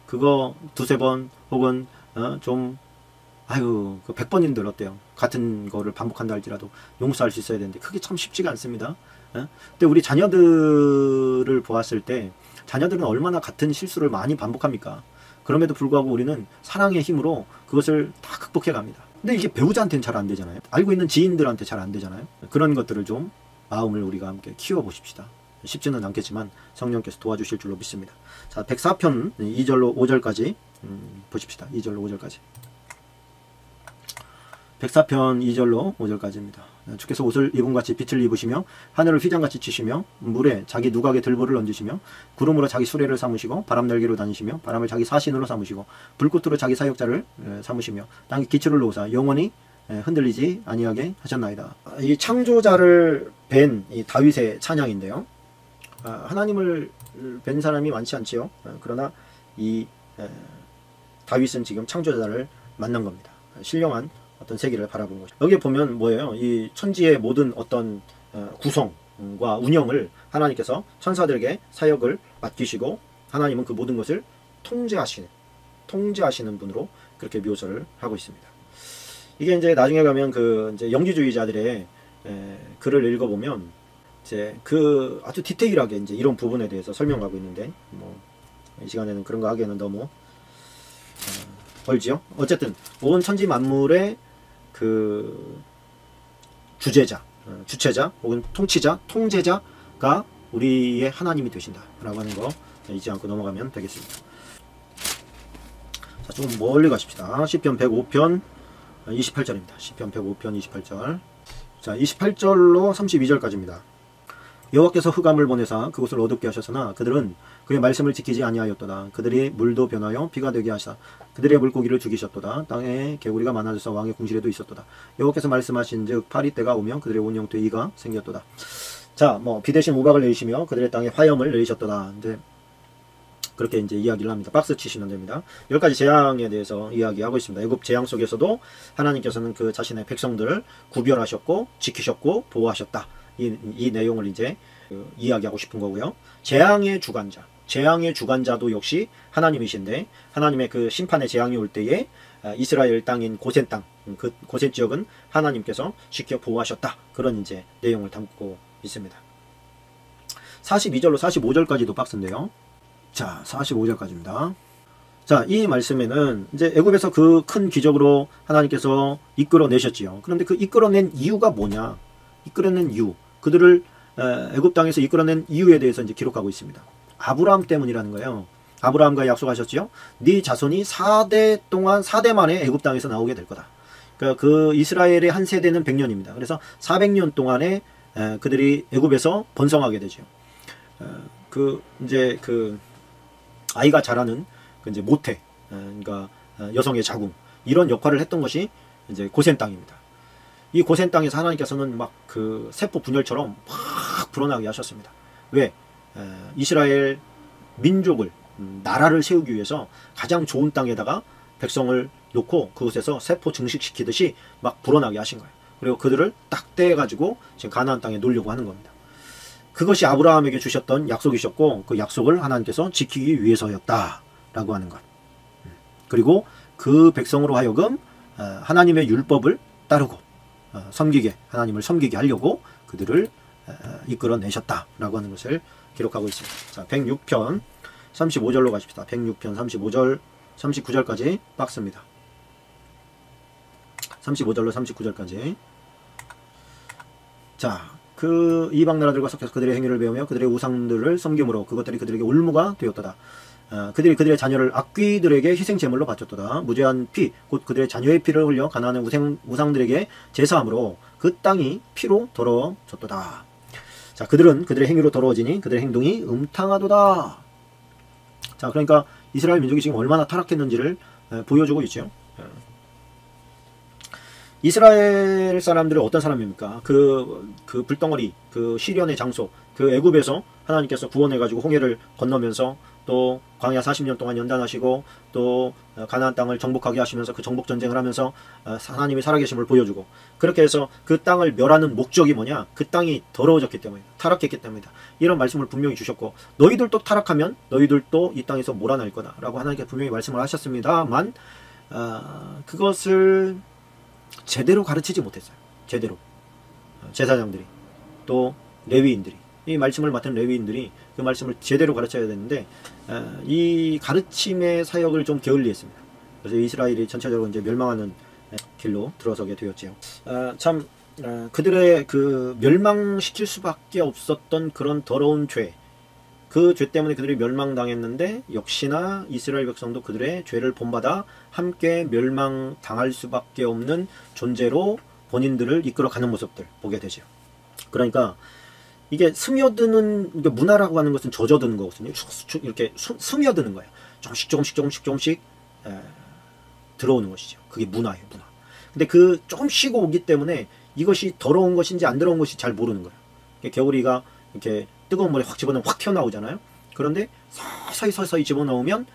그거 2-3번 혹은 그 100번인들 어때요? 같은 거를 반복한다 할지라도 용서할 수 있어야 되는데 그게 참 쉽지가 않습니다. 근데 우리 자녀들을 보았을 때 자녀들은 얼마나 같은 실수를 많이 반복합니까? 그럼에도 불구하고 우리는 사랑의 힘으로 그것을 다 극복해 갑니다. 근데 이게 배우자한테는 잘 안 되잖아요. 알고 있는 지인들한테 잘 안 되잖아요. 그런 것들을 좀 마음을 우리가 함께 키워보십시다. 쉽지는 않겠지만 성령께서 도와주실 줄로 믿습니다. 자, 104편 2절로 5절까지 보십시다. 2절로 5절까지. 104편 2절로 5절까지입니다. 주께서 옷을 입음같이 빛을 입으시며 하늘을 휘장같이 치시며 물에 자기 누각에 들보를 얹으시며 구름으로 자기 수레를 삼으시고 바람 날개로 다니시며 바람을 자기 사신으로 삼으시고 불꽃으로 자기 사역자를 삼으시며 땅에 기초를 놓으사 영원히 흔들리지 아니하게 하셨나이다. 이 창조자를 뵌 이 다윗의 찬양인데요. 하나님을 뵌 사람이 많지 않지요. 그러나 이 다윗은 지금 창조자를 만난 겁니다. 신령한 어떤 세계를 바라본 거죠. 여기에 보면 뭐예요? 이 천지의 모든 어떤 구성과 운영을 하나님께서 천사들에게 사역을 맡기시고 하나님은 그 모든 것을 통제하시는 분으로 그렇게 묘사를 하고 있습니다. 이게 이제 나중에 가면 이제 영지주의자들의 글을 읽어보면 이제 아주 디테일하게 이제 이런 부분에 대해서 설명하고 있는데 이 시간에는 그런 거 하기에는 너무 벌지요. 어쨌든 온 천지 만물의 주체자 혹은 통제자가 우리의 하나님이 되신다라고 하는 거 잊지 않고 넘어가면 되겠습니다. 자, 조금 멀리 가십시다. 시편 105편 28절입니다. 시편 105편 28절. 자, 28절로 32절까지입니다. 여호와께서 흑암을 보내사 그곳을 어둡게 하셨으나 그들은 그의 말씀을 지키지 아니하였도다. 그들이 물도 변하여 피가 되게 하시다. 그들의 물고기를 죽이셨도다. 땅에 개구리가 많아져서 왕의 궁실에도 있었도다. 여호와께서 말씀하신즉 파리 때가 오면 그들의 온 영토에 이가 생겼도다. 자, 뭐 비 대신 우박을 내리시며 그들의 땅에 화염을 내리셨도다. 이제 그렇게 이제 이야기를 합니다. 박스 치시면 됩니다. 10가지 재앙에 대해서 이야기하고 있습니다. 애굽 재앙 속에서도 하나님께서는 그 자신의 백성들을 구별하셨고 지키셨고 보호하셨다. 이 내용을 이제 이야기하고 싶은 거고요. 재앙의 주관자도 역시 하나님이신데 하나님의 그 심판의 재앙이 올 때에 이스라엘 땅인 고센 땅, 그 고센 지역은 하나님께서 지켜 보호하셨다. 그런 이제 내용을 담고 있습니다. 42절로 45절까지도 박스인데요. 자, 45절까지입니다. 자, 이 말씀에는 이제 애굽에서 그 큰 기적으로 하나님께서 이끌어내셨지요. 그런데 그 이끌어낸 이유가 뭐냐? 이끌어낸 이유, 그들을 애굽 땅에서 이끌어낸 이유에 대해서 이제 기록하고 있습니다. 아브라함 때문이라는 거예요. 아브라함과 약속하셨지요. 네 자손이 4대 동안 4대 만에 애굽 땅에서 나오게 될 거다. 그러니까 그 이스라엘의 한 세대는 100년입니다. 그래서 400년 동안에 그들이 애굽에서 번성하게 되죠. 이제 아이가 자라는 그 이제 모태, 그러니까 여성의 자궁, 이런 역할을 했던 것이 이제 고센 땅입니다. 이 고센 땅에서 하나님께서는 막 그 세포 분열처럼 막 불어나게 하셨습니다. 왜? 이스라엘 민족을, 나라를 세우기 위해서 가장 좋은 땅에다가 백성을 놓고 그곳에서 세포 증식시키듯이 막 불어나게 하신 거예요. 그리고 그들을 딱 떼가지고 지금 가나안 땅에 놓으려고 하는 겁니다. 그것이 아브라함에게 주셨던 약속이셨고 그 약속을 하나님께서 지키기 위해서였다라고 하는 것. 그리고 그 백성으로 하여금 하나님의 율법을 따르고 하나님을 섬기게 하려고 그들을 이끌어내셨다라고 하는 것을 기록하고 있습니다. 자, 106편 35절로 가십시다. 106편 35절 39절까지 박스입니다. 35절로 39절까지. 자, 그 이방 나라들과 섞여서 그들의 행위를 배우며 그들의 우상들을 섬김으로 그것들이 그들에게 올무가 되었도다. 그들이 그들의 자녀를 악귀들에게 희생 제물로 바쳤도다. 무죄한 피, 곧 그들의 자녀의 피를 흘려 가나안의 우상들에게 제사함으로 그 땅이 피로 더러워졌도다. 자, 그들은 그들의 행위로 더러워지니 그들의 행동이 음탕하도다. 자, 그러니까 이스라엘 민족이 지금 얼마나 타락했는지를 보여주고 있죠. 이스라엘 사람들은 어떤 사람입니까? 그 불덩어리, 그 시련의 장소, 그 애굽에서 하나님께서 구원해가지고 홍해를 건너면서 또 광야 40년 동안 연단하시고 또 가나안 땅을 정복하게 하시면서 그 정복 전쟁을 하면서 하나님이 살아계심을 보여주고, 그렇게 해서 그 땅을 멸하는 목적이 뭐냐? 그 땅이 더러워졌기 때문이다. 타락했기 때문이다. 이런 말씀을 분명히 주셨고, 너희들도 타락하면 너희들도 이 땅에서 몰아날 거다 라고 하나님께서 분명히 말씀을 하셨습니다만 그것을 제대로 가르치지 못했어요. 제대로. 제사장들이 또 레위인들이, 이 말씀을 맡은 레위인들이 그 말씀을 제대로 가르쳐야 되는데 이 가르침의 사역을 좀 게을리했습니다. 그래서 이스라엘이 전체적으로 이제 멸망하는 길로 들어서게 되었지요. 그들의 그 멸망시킬 수밖에 없었던 그런 더러운 죄, 그 죄 때문에 그들이 멸망당했는데 역시나 이스라엘 백성도 그들의 죄를 본받아 함께 멸망당할 수밖에 없는 존재로 본인들을 이끌어가는 모습들 보게 되죠. 그러니까 이게 스며드는, 이게 문화라고 하는 것은 젖어드는 거거든요. 이렇게 스며드는 거예요. 조금씩 들어오는 것이죠. 그게 문화예요, 문화. 근데 그 조금 쉬고 오기 때문에 이것이 더러운 것인지 안 더러운 것이 잘 모르는 거예요. 겨울이가 이렇게 뜨거운 물에 확 집어넣으면 확 튀어나오잖아요. 그런데 서서히 집어넣으면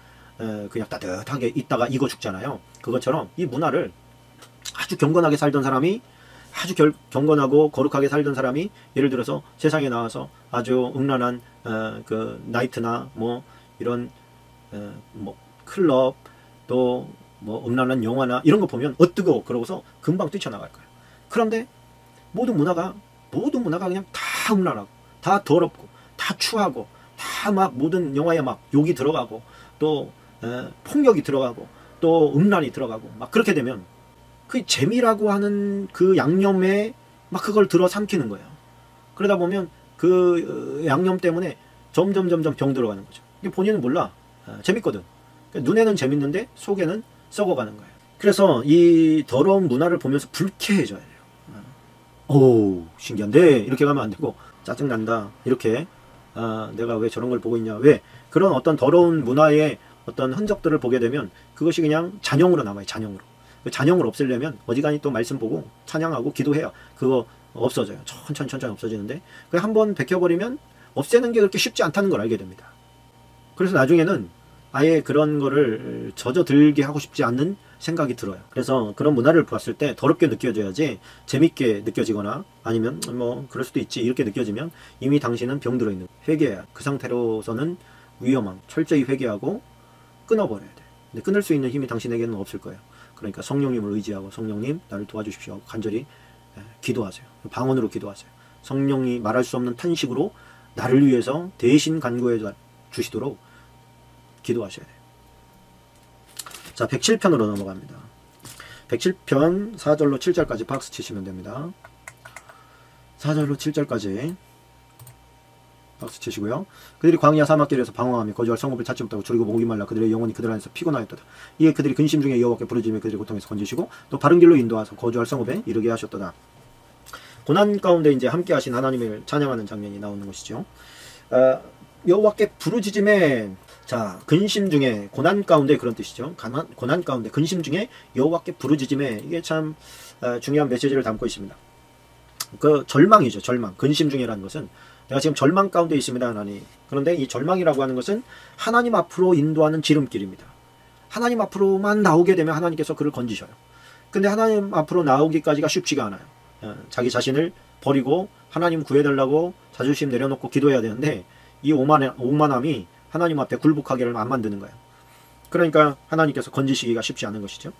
그냥 따뜻하게 있다가 익어 죽잖아요. 그것처럼 이 문화를 아주 경건하게 살던 사람이, 아주 경건하고 거룩하게 살던 사람이 예를 들어서 세상에 나와서 아주 음란한 그 나이트나 뭐 이런 뭐 클럽 또 뭐 음란한 영화나 이런 거 보면 뜨거워 그러고서 금방 뛰쳐나갈 거예요. 그런데 모든 문화가 그냥 다 음란하고 다 더럽고 다 추하고 다 막 모든 영화에 막 욕이 들어가고 또 폭력이 들어가고 또 음란이 들어가고 막 그렇게 되면 그 재미라고 하는 그 양념에 막 그걸 들어 삼키는 거예요. 그러다 보면 그 양념 때문에 점점 병 들어가는 거죠. 본인은 몰라. 재밌거든. 눈에는 재밌는데 속에는 썩어가는 거예요. 그래서 이 더러운 문화를 보면서 불쾌해져야 돼요. 오, 신기한데 이렇게 가면 안 되고, 짜증난다. 이렇게 내가 왜 저런 걸 보고 있냐. 왜 그런 어떤 더러운 문화의 어떤 흔적들을 보게 되면 그것이 그냥 잔영으로 남아요. 잔영으로. 그 잔영을 없애려면 어지간히 또 말씀 보고 찬양하고 기도해요. 그거 없어져요. 천천히 없어지는데 그 한번 베껴버리면 없애는 게 그렇게 쉽지 않다는 걸 알게 됩니다. 그래서 나중에는 아예 그런 거를 젖어들게 하고 싶지 않는 생각이 들어요. 그래서 그런 문화를 보았을 때 더럽게 느껴져야지 재밌게 느껴지거나 아니면 뭐 그럴 수도 있지 이렇게 느껴지면 이미 당신은 병들어 있는 거예요. 회개해야 그 상태로서는 위험함 철저히 회개하고 끊어버려야 돼. 근데 끊을 수 있는 힘이 당신에게는 없을 거예요. 그러니까 성령님을 의지하고 성령님 나를 도와주십시오. 간절히 기도하세요. 방언으로 기도하세요. 성령이 말할 수 없는 탄식으로 나를 위해서 대신 간구해 주시도록 기도하셔야 돼요. 자, 107편으로 넘어갑니다. 107편 4절로 7절까지 박스 치시면 됩니다. 4절로 7절까지 박수 치시고요. 그들이 광야 사막길에서 방황하며 거주할 성읍을 찾지 못하고 줄이고 목이 말라 그들의 영혼이 그들 안에서 피곤하였도다. 이에 그들이 근심 중에 여호와께 부르짖으며 그들의 고통에서 건지시고 또 바른 길로 인도하사 거주할 성읍에 이르게 하셨도다. 고난 가운데 이제 함께 하신 하나님을 찬양하는 장면이 나오는 것이죠. 여호와께 부르짖음에 자 근심 중에 고난 가운데 그런 뜻이죠. 고난 가운데 근심 중에 여호와께 부르짖음에 이게 참 중요한 메시지를 담고 있습니다. 그 절망이죠. 절망. 근심 중에라는 것은 내가 지금 절망 가운데 있습니다. 하나님. 그런데 이 절망이라고 하는 것은 하나님 앞으로 인도하는 지름길입니다. 하나님 앞으로만 나오게 되면 하나님께서 그를 건지셔요. 근데 하나님 앞으로 나오기까지가 쉽지가 않아요. 자기 자신을 버리고 하나님 구해달라고 자존심 내려놓고 기도해야 되는데 이 오만함이 하나님 앞에 굴복하기를 안 만드는 거예요. 그러니까 하나님께서 건지시기가 쉽지 않은 것이죠.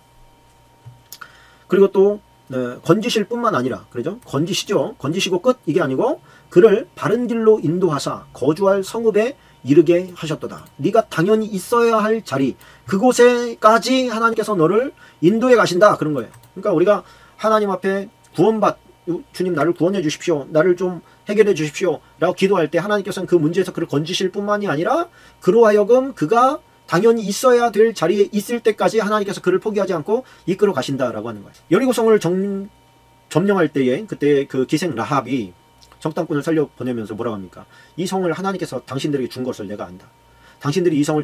그리고 또 건지실 뿐만 아니라 그러죠. 건지시죠. 건지시고 끝 이게 아니고 그를 바른 길로 인도하사 거주할 성읍에 이르게 하셨도다. 네가 당연히 있어야 할 자리 그곳에까지 하나님께서 너를 인도해 가신다 그런 거예요. 그러니까 우리가 하나님 앞에 주님 나를 구원해 주십시오. 나를 좀 해결해 주십시오. 라고 기도할 때 하나님께서는 그 문제에서 그를 건지실 뿐만이 아니라 그로 하여금 그가 당연히 있어야 될 자리에 있을 때까지 하나님께서 그를 포기하지 않고 이끌어 가신다라고 하는 거예요. 여리고성을 점령할 때에 그때 그 기생 라합이 정탐꾼을 살려보내면서 뭐라고 합니까? 이 성을 하나님께서 당신들에게 준 것을 내가 안다. 당신들이 이 성을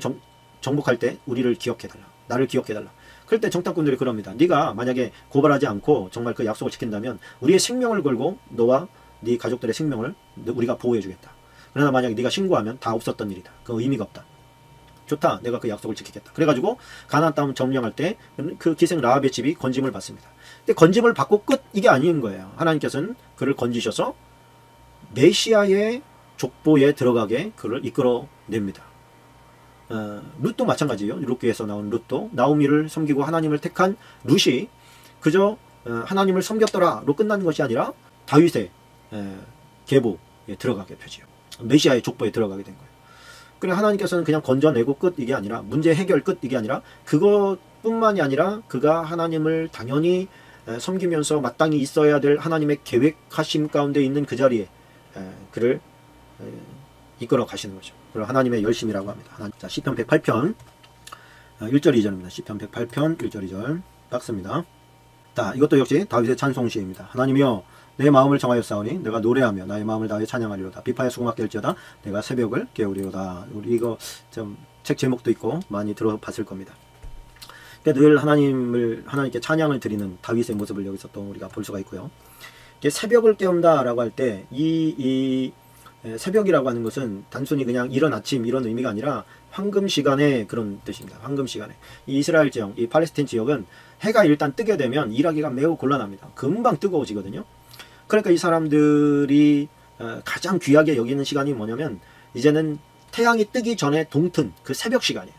정복할 때 우리를 기억해달라. 나를 기억해달라. 그럴 때 정탐꾼들이 그럽니다. 네가 만약에 고발하지 않고 정말 그 약속을 지킨다면 우리의 생명을 걸고 너와 네 가족들의 생명을 우리가 보호해주겠다. 그러나 만약에 네가 신고하면 다 없었던 일이다. 그 의미가 없다. 좋다. 내가 그 약속을 지키겠다. 그래가지고 가나안 땅 점령할 때 그 기생 라합의 집이 건짐을 받습니다. 근데 건짐을 받고 끝 이게 아닌 거예요. 하나님께서는 그를 건지셔서 메시아의 족보에 들어가게 그를 이끌어냅니다. 룻도 마찬가지예요. 룻기에서 나온 룻도 나오미를 섬기고 하나님을 택한 룻이 그저 하나님을 섬겼더라로 끝나는 것이 아니라 다윗의 계보에 들어가게 되죠. 메시아의 족보에 들어가게 된 거예요. 그래 하나님께서는 그냥 건져내고 끝 이게 아니라 문제 해결 끝 이게 아니라 그것뿐만이 아니라 그가 하나님을 당연히 섬기면서 마땅히 있어야 될 하나님의 계획하심 가운데 있는 그 자리에 그를 이끌어 가시는 거죠. 그걸 하나님의 열심이라고 합니다. 자, 시편 108편 1절 2절입니다. 시편 108편 1절 2절 박스입니다. 자, 이것도 역시 다윗의 찬송시입니다. 하나님이여 내 마음을 정하였사오니 내가 노래하며 나의 마음을 다하여 찬양하리로다. 비파에 수고하게 될지어다 내가 새벽을 깨우리로다. 우리 이거 좀 책 제목도 있고 많이 들어봤을 겁니다. 그러니까 늘 하나님께 찬양을 드리는 다윗의 모습을 여기서 또 우리가 볼 수가 있고요. 새벽을 깨운다라고 할 때 이 새벽이라고 하는 것은 단순히 그냥 이른 아침 이런 의미가 아니라 황금 시간의 그런 뜻입니다. 황금 시간에 이 이스라엘 지역, 이 팔레스타인 지역은 해가 일단 뜨게 되면 일하기가 매우 곤란합니다. 금방 뜨거워지거든요. 그러니까 이 사람들이 가장 귀하게 여기는 시간이 뭐냐면 이제는 태양이 뜨기 전에 동튼 그 새벽 시간이에요.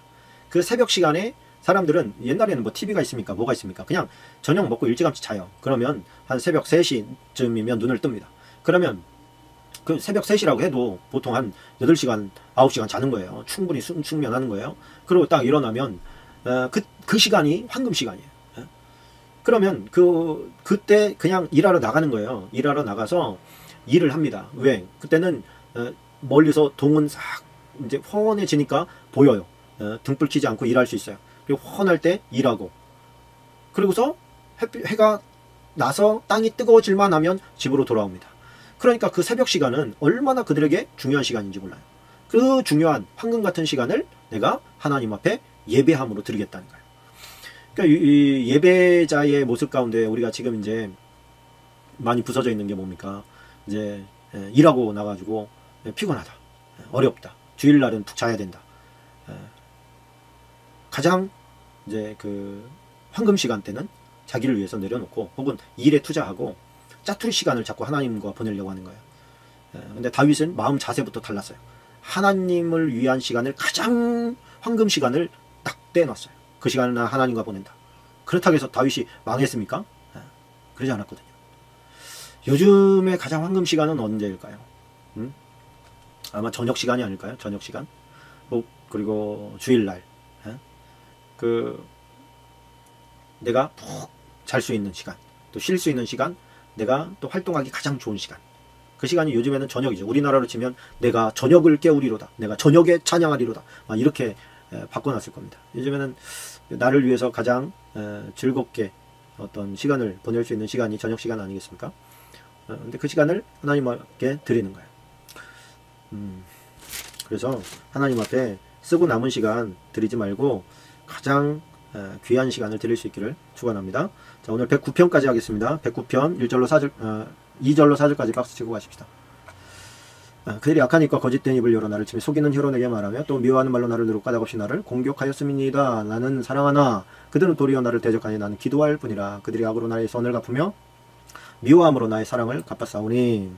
그 새벽 시간에 사람들은 옛날에는 뭐 TV가 있습니까? 뭐가 있습니까? 그냥 저녁 먹고 일찌감치 자요. 그러면 한 새벽 3시쯤이면 눈을 뜨입니다. 그러면 그 새벽 3시라고 해도 보통 한 8시간, 9시간 자는 거예요. 충분히 숙면하는 거예요. 그리고 딱 일어나면 그 시간이 황금 시간이에요. 그러면 그때 그냥 일하러 나가는 거예요. 일하러 나가서 일을 합니다. 왜? 그때는 멀리서 동은 싹 이제 훤해지니까 보여요. 등불 켜지 않고 일할 수 있어요. 그리고 훤할 때 일하고 그리고서 해가 나서 땅이 뜨거워질만 하면 집으로 돌아옵니다. 그러니까 그 새벽 시간은 얼마나 그들에게 중요한 시간인지 몰라요. 그 중요한 황금 같은 시간을 내가 하나님 앞에 예배함으로 드리겠다는 거예요. 그러니까 이 예배자의 모습 가운데 우리가 지금 이제 많이 부서져 있는 게 뭡니까? 이제 일하고 나가지고 피곤하다, 어렵다, 주일날은 푹 자야 된다. 가장 이제 그 황금 시간 때는 자기를 위해서 내려놓고 혹은 일에 투자하고 짜투리 시간을 자꾸 하나님과 보내려고 하는 거예요. 근데 다윗은 마음 자세부터 달랐어요. 하나님을 위한 시간을, 가장 황금 시간을 딱 떼놨어요. 그 시간을 하나님과 보낸다. 그렇다고 해서 다윗이 망했습니까? 그러지 않았거든요. 요즘에 가장 황금 시간은 언제일까요? 아마 저녁 시간이 아닐까요? 저녁 시간. 그리고 주일날. 내가 푹 잘 수 있는 시간, 또 쉴 수 있는 시간, 내가 또 활동하기 가장 좋은 시간. 그 시간이 요즘에는 저녁이죠. 우리나라로 치면 내가 저녁을 깨우리로다, 내가 저녁에 찬양하리로다, 이렇게 바꿔놨을 겁니다. 요즘에는 나를 위해서 가장 즐겁게 어떤 시간을 보낼 수 있는 시간이 저녁 시간 아니겠습니까? 근데 그 시간을 하나님 앞에 드리는 거예요. 그래서 하나님 앞에 쓰고 남은 시간 드리지 말고 가장 귀한 시간을 드릴 수 있기를 축원합니다. 자, 오늘 109편까지 하겠습니다. 109편 1절로 4절, 2절로 4절까지 박수 치고 가십시다. 그들이 악한 입과 거짓된 입을 열어 나를 치며 속이는 혀로 내게 말하며 또 미워하는 말로 나를 누르고 까닭없이 나를 공격하였음이니이다. 나는 사랑하나 그들은 도리어 나를 대적하니 나는 기도할 뿐이라. 그들이 악으로 나의 선을 갚으며 미워함으로 나의 사랑을 갚았사오니.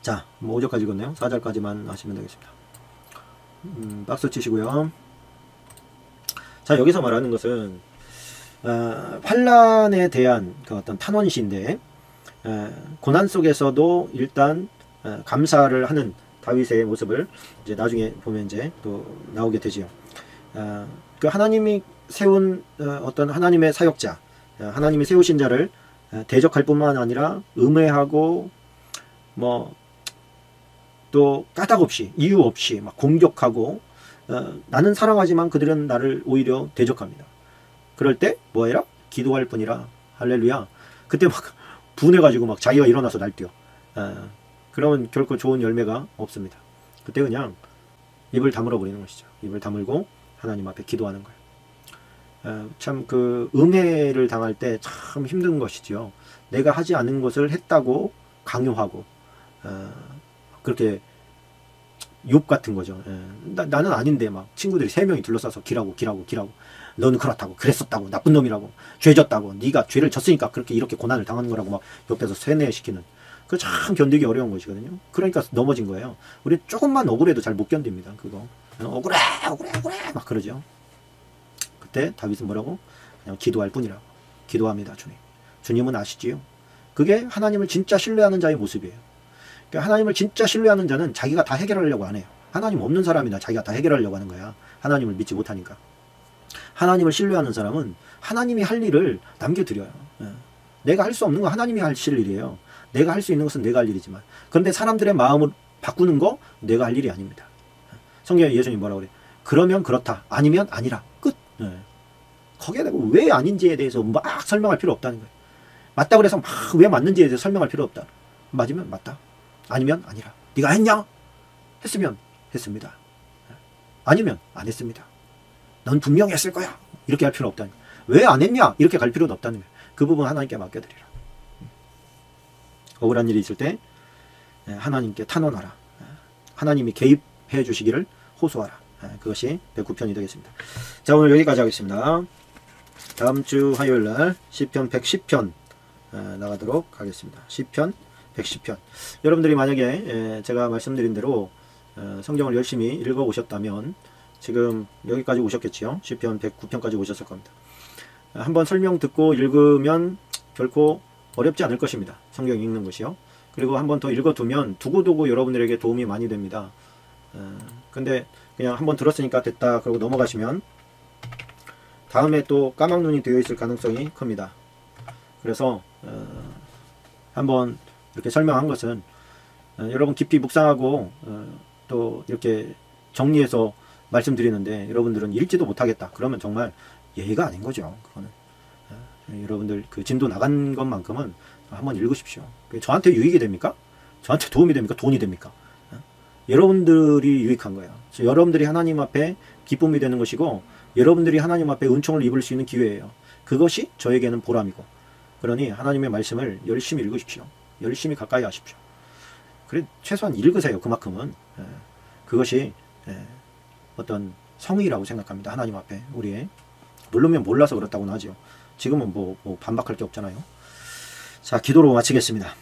자, 5절까지 읽었네요. 4절까지만 하시면 되겠습니다. 박수 치시고요. 자, 여기서 말하는 것은 환난에 대한 그 어떤 탄원시인데, 고난 속에서도 일단 감사를 하는 다윗의 모습을 이제 나중에 보면 이제 또 나오게 되지요. 그 하나님이 세운 어떤 하나님의 사역자, 하나님이 세우신 자를 대적할 뿐만 아니라 음해하고 또 까닭 없이, 이유 없이 막 공격하고, 나는 사랑하지만 그들은 나를 오히려 대적합니다. 그럴 때 뭐해라? 기도할 뿐이라. 할렐루야. 그때 막 분해가지고 막 자기가 일어나서 날뛰어. 그러면 결코 좋은 열매가 없습니다. 그때 그냥 입을 다물어 버리는 것이죠. 입을 다물고 하나님 앞에 기도하는 거예요. 참 그 음해를 당할 때 참 힘든 것이지요. 내가 하지 않은 것을 했다고 강요하고, 그렇게 욕 같은 거죠. 나는 아닌데 막 친구들이 3명이 둘러싸서 기라고 너는 그렇다고, 그랬었다고, 나쁜 놈이라고, 죄졌다고, 네가 죄를 졌으니까 그렇게 이렇게 고난을 당하는 거라고 막 옆에서 세뇌시키는. 그거 참 견디기 어려운 것이거든요. 그러니까 넘어진 거예요. 우리 조금만 억울해도 잘 못 견딥니다. 그거 억울해 막 그러죠. 그때 다윗은 뭐라고? 그냥 기도할 뿐이라고. 기도합니다. 주님은 아시지요. 그게 하나님을 진짜 신뢰하는 자의 모습이에요. 그러니까 하나님을 진짜 신뢰하는 자는 자기가 다 해결하려고 안 해요. 하나님 없는 사람이나 자기가 다 해결하려고 하는 거야. 하나님을 믿지 못하니까. 하나님을 신뢰하는 사람은 하나님이 할 일을 남겨드려요. 내가 할 수 없는 건 하나님이 하실 일이에요. 내가 할 수 있는 것은 내가 할 일이지만, 그런데 사람들의 마음을 바꾸는 거 내가 할 일이 아닙니다. 성경에 예수님이 뭐라고 그래? 그러면 그렇다, 아니면 아니라, 끝. 거기에 대고 왜 아닌지에 대해서 막 설명할 필요 없다는 거예요. 맞다 그래서 막 왜 맞는지에 대해서 설명할 필요 없다. 맞으면 맞다, 아니면 아니라. 네가 했냐? 했으면 했습니다. 아니면 안 했습니다. 넌 분명히 했을 거야. 이렇게 할 필요 없다는 거예요. 왜 안 했냐? 이렇게 갈 필요도 없다는 거예요. 그 부분 하나님께 맡겨드리라. 억울한 일이 있을 때 하나님께 탄원하라. 하나님이 개입해 주시기를 호소하라. 그것이 109편이 되겠습니다. 자, 오늘 여기까지 하겠습니다. 다음 주 화요일날 시편 110편 나가도록 하겠습니다. 시편 110편. 여러분들이 만약에 제가 말씀드린 대로 성경을 열심히 읽어 오셨다면 지금 여기까지 오셨겠지요. 시편 109편까지 오셨을 겁니다. 한번 설명 듣고 읽으면 결코 어렵지 않을 것입니다. 성경 읽는 것이요. 그리고 한번 더 읽어두면 두고두고 여러분들에게 도움이 많이 됩니다. 근데 그냥 한번 들었으니까 됐다 그러고 넘어가시면 다음에 또 까막눈이 되어 있을 가능성이 큽니다. 그래서 한번 이렇게 설명한 것은 여러분 깊이 묵상하고 또 이렇게 정리해서 말씀드리는데 여러분들은 읽지도 못하겠다. 그러면 정말 예의가 아닌 거죠. 그거는 여러분들 그 진도 나간 것만큼은 한번 읽으십시오. 저한테 유익이 됩니까? 저한테 도움이 됩니까? 돈이 됩니까? 여러분들이 유익한 거예요. 여러분들이 하나님 앞에 기쁨이 되는 것이고 여러분들이 하나님 앞에 은총을 입을 수 있는 기회예요. 그것이 저에게는 보람이고, 그러니 하나님의 말씀을 열심히 읽으십시오. 열심히 가까이 하십시오. 그래, 최소한 읽으세요. 그만큼은. 그것이 어떤 성의라고 생각합니다. 하나님 앞에 우리의. 물론 몰라서 그렇다고는 하죠. 지금은 뭐 반박할 게 없잖아요. 자, 기도로 마치겠습니다.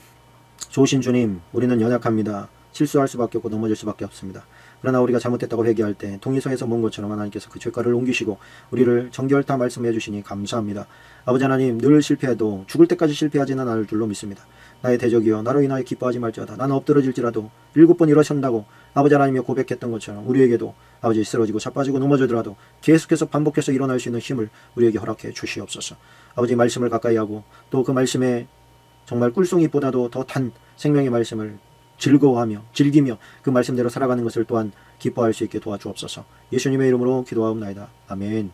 좋으신 주님, 우리는 연약합니다. 실수할 수밖에 없고 넘어질 수밖에 없습니다. 그러나 우리가 잘못했다고 회개할 때 동의서에서 본 것처럼 하나님께서 그 죄가를 옮기시고 우리를 정결다 말씀해 주시니 감사합니다. 아버지 하나님, 늘 실패해도 죽을 때까지 실패하지는 않을 줄로 믿습니다. 나의 대적이여 나로 인하여 기뻐하지 말지어다. 나는 엎드러질지라도 7번 일어선다고 아버지 하나님이 고백했던 것처럼 우리에게도 아버지 쓰러지고 자빠지고 넘어지더라도 계속해서 반복해서 일어날 수 있는 힘을 우리에게 허락해 주시옵소서. 아버지 말씀을 가까이 하고 또 그 말씀에 정말 꿀송이보다도 더 단 생명의 말씀을 즐거워하며 즐기며 그 말씀대로 살아가는 것을 또한 기뻐할 수 있게 도와주옵소서. 예수님의 이름으로 기도하옵나이다. 아멘.